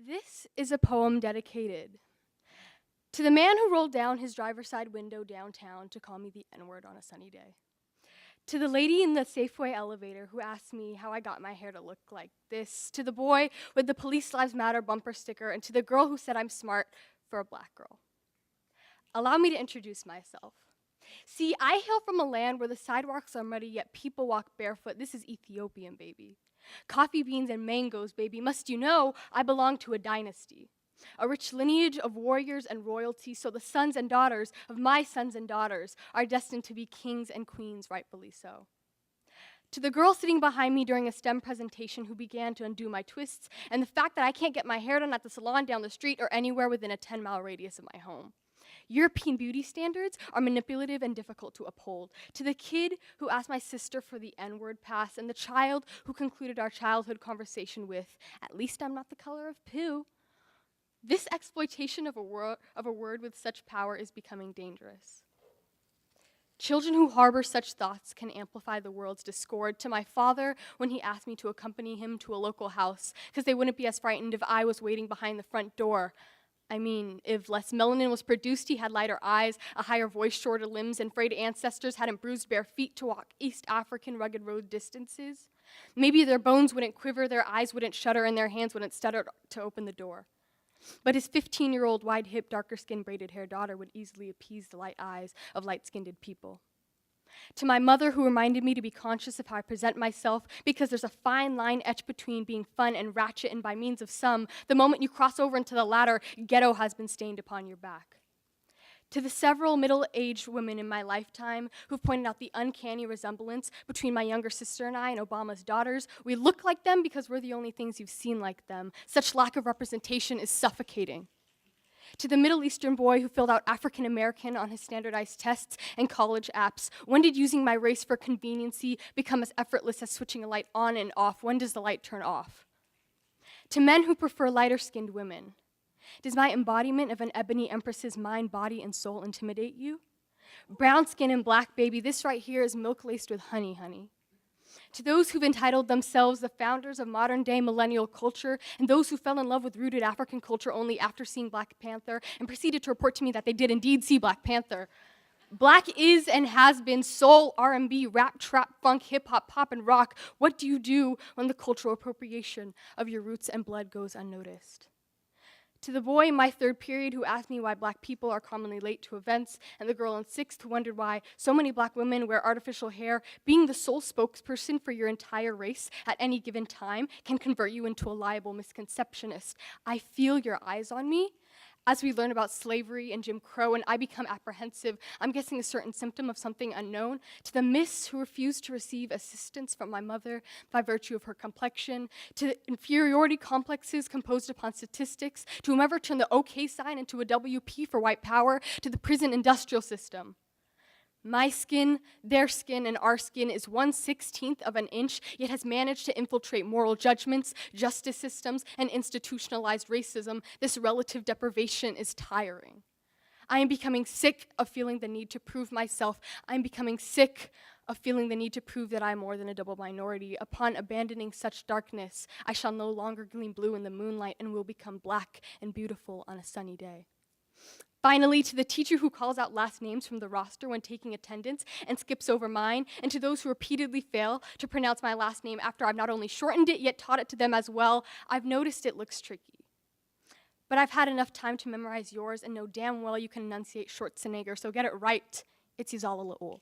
This is a poem dedicated to the man who rolled down his driver's side window downtown to call me the N-word on a sunny day. To the lady in the Safeway elevator who asked me how I got my hair to look like this. To the boy with the Police Lives Matter bumper sticker. And to the girl who said I'm smart for a black girl. Allow me to introduce myself. See, I hail from a land where the sidewalks are muddy, yet people walk barefoot. This is Ethiopian, baby. Coffee beans and mangoes, baby. Must you know, I belong to a dynasty. A rich lineage of warriors and royalty, so the sons and daughters of my sons and daughters are destined to be kings and queens, rightfully so. To the girl sitting behind me during a STEM presentation who began to undo my twists, and the fact that I can't get my hair done at the salon down the street or anywhere within a 10-mile radius of my home. European beauty standards are manipulative and difficult to uphold. To the kid who asked my sister for the N-word pass, and the child who concluded our childhood conversation with, "At least I'm not the color of poo." This exploitation of a word with such power is becoming dangerous. Children who harbor such thoughts can amplify the world's discord. To my father, when he asked me to accompany him to a local house, because they wouldn't be as frightened if I was waiting behind the front door. I mean, if less melanin was produced, he had lighter eyes, a higher voice, shorter limbs, and frayed ancestors hadn't bruised bare feet to walk East African rugged road distances. Maybe their bones wouldn't quiver, their eyes wouldn't shudder, and their hands wouldn't stutter to open the door. But his 15-year-old, wide-hip, darker-skinned, braided-hair daughter would easily appease the light eyes of light-skinned people. To my mother, who reminded me to be conscious of how I present myself, because there's a fine line etched between being fun and ratchet, and by means of some, the moment you cross over into the latter, ghetto has been stained upon your back. To the several middle-aged women in my lifetime who've pointed out the uncanny resemblance between my younger sister and I and Obama's daughters, we look like them because we're the only things you've seen like them. Such lack of representation is suffocating. To the Middle Eastern boy who filled out African American on his standardized tests and college apps, when did using my race for conveniency become as effortless as switching a light on and off? When does the light turn off? To men who prefer lighter-skinned women, does my embodiment of an ebony empress's mind, body, and soul intimidate you? Brown skin and black, baby, this right here is milk laced with honey, honey. To those who've entitled themselves the founders of modern-day millennial culture, and those who fell in love with rooted African culture only after seeing Black Panther and proceeded to report to me that they did indeed see Black Panther, Black is and has been soul, R&B, rap, trap, funk, hip-hop, pop, and rock. What do you do when the cultural appropriation of your roots and blood goes unnoticed? To the boy in my third period who asked me why Black people are commonly late to events, and the girl in sixth who wondered why so many Black women wear artificial hair, being the sole spokesperson for your entire race at any given time can convert you into a liable misconceptionist. I feel your eyes on me. As we learn about slavery and Jim Crow and I become apprehensive, I'm guessing a certain symptom of something unknown. To the miss who refused to receive assistance from my mother by virtue of her complexion, to inferiority complexes composed upon statistics, to whomever turned the OK sign into a WP for white power, to the prison industrial system. My skin, their skin, and our skin is 1/16 of an inch, yet has managed to infiltrate moral judgments, justice systems, and institutionalized racism. This relative deprivation is tiring. I am becoming sick of feeling the need to prove myself. I am becoming sick of feeling the need to prove that I am more than a double minority. Upon abandoning such darkness, I shall no longer gleam blue in the moonlight and will become black and beautiful on a sunny day. Finally, to the teacher who calls out last names from the roster when taking attendance and skips over mine, and to those who repeatedly fail to pronounce my last name after I've not only shortened it, yet taught it to them as well, I've noticed it looks tricky. But I've had enough time to memorize yours and know damn well you can enunciate Schwarzenegger, so get it right. It's Yezalaleul.